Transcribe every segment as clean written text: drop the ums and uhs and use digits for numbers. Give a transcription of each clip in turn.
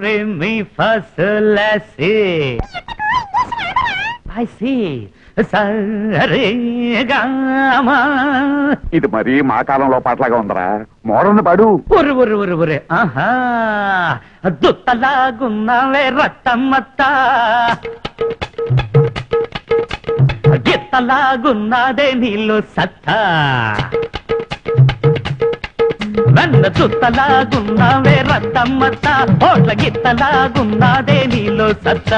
re mi fa sol la si. I see. సరిగమ. ఇది మరీ మా కాలంలో పాటలాగా ఉందరా, మోడర్న్ పాడు. ఒరే ఆహా, దుత్తలాగున్నావే రత్తమ్మత్త, గిత్తలాగున్నాదే నీళ్ళు సత్తా, నన్న చుట్టలాగున్నావే రత్తమ్మత్త, ఓట్ల గిత్తలాగున్నాదే నీలో సత్త.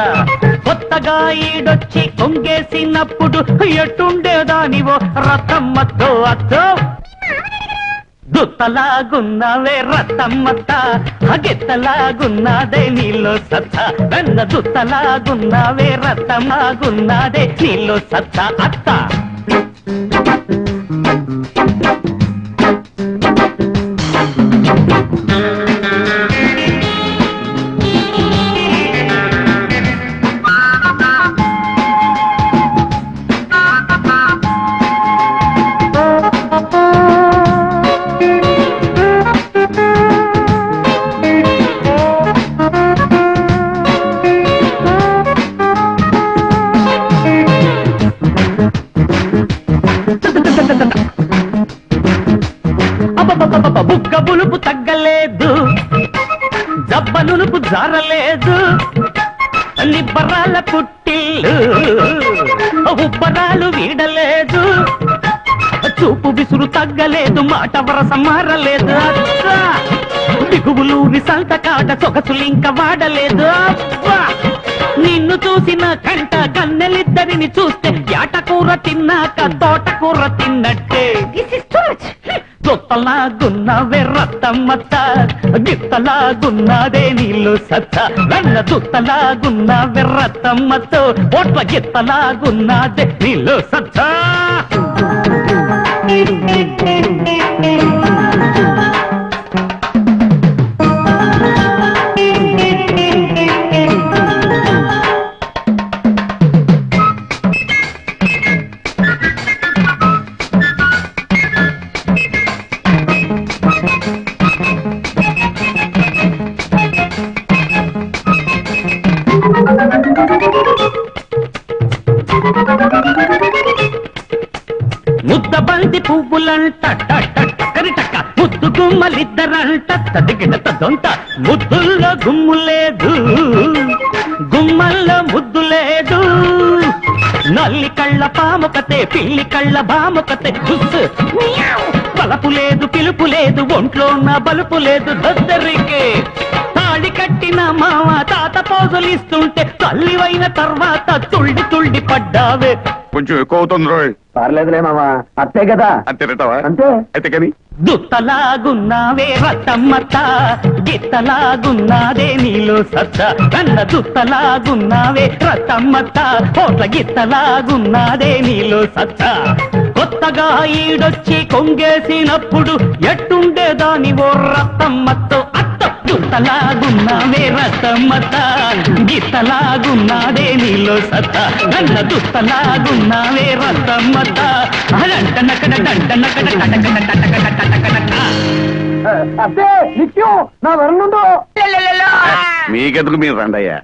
కొత్తగా ఈడొచ్చి కొంగేసినప్పుడు ఎట్టుండేదానివో రత్తమ్మతో అత్తో. దుత్తలాగున్నావే రత్తమ్మత్త, గిత్తలాగున్నాదే నీలో సత్త, నన్న దుత్తలాగున్నావే రత్తమ్మగున్నాదే నీలో సత్త అత్త. బుగ్గ బులుపు తగ్గలేదు, జబ్బ నునుపు జారలేదు, నిబ్బరాల పుట్టిల్లు ఉబ్బరాలు వీడలేదు, చూపు విసురు తగ్గలేదు, మాట వరస మారలేదు, దిగువులూరి సంతకాడ సొగసులింక వాడలేదు. అబ్బా నిన్ను చూసిన కంట కన్నెలిద్దరిని చూస్తే యాటకూర తిన్నాక తోటకూర తిన్నట్టే. దుత్తలాగున్నావే రత్తమ్మత్త, గిత్తలాగున్నాదే నీళ్ళు సత్త, నన్న దుత్తలాగున్నావే రత్తమ్మతో, ఓట్ల గిత్తలాగున్నాదే నీళ్ళు సత్త. ముద్దబంతి పువ్వులంట కరిటక్క, ముద్దు గుమ్మలిద్దరంట తదిగినత దొంత, ముద్దుల్లో గుమ్ము లేదు, గుమ్మల్లో ముద్దు లేదు, నల్లి కళ్ళ పాముకతే పిల్లి కళ్ళ బాముకతే, బలపు లేదు పిలుపు లేదు, ఒంట్లో నా బలుపు లేదు, దద్దరికి తాళి కట్టిన మామ తాత పోజులిస్తుంటే తల్లివైన తర్వాత తుళ్ళి తుళ్ళి పడ్డావే. కొంచెం ఎక్కువ అవుతుంది రోయ్. పర్లేదులే మామ, అంతే కదా. అంతేనటవా? అంతే. అయితే కానీ దుత్తలాగున్నావే రత్తమ్మత్త, గిత్తలాగున్నాదే నీలో సత్త, నన్న దుత్తలాగున్నావే రత్తమ్మత్త, ఓట్ల గిత్తలాగున్నాదే నీలో సత్త. కొత్తగా ఈడొచ్చి కొంగేసినప్పుడు ఎట్టుండేదానివో రత్తమ్మతో అత్త. దుత్తలాగున్నావే రత్తమ్మత్త, గిత్తలాగున్నాదే నీలో సత్త, నన్న దుత్తలాగున్నావే రత్తమ్మత్త. అదంటనకడ దంటనకడ టటకడ టటకడ టటకడ. అదే నిత్యం నా వరణుందో. మీకెందుకు మీరు రండి అయ్యా.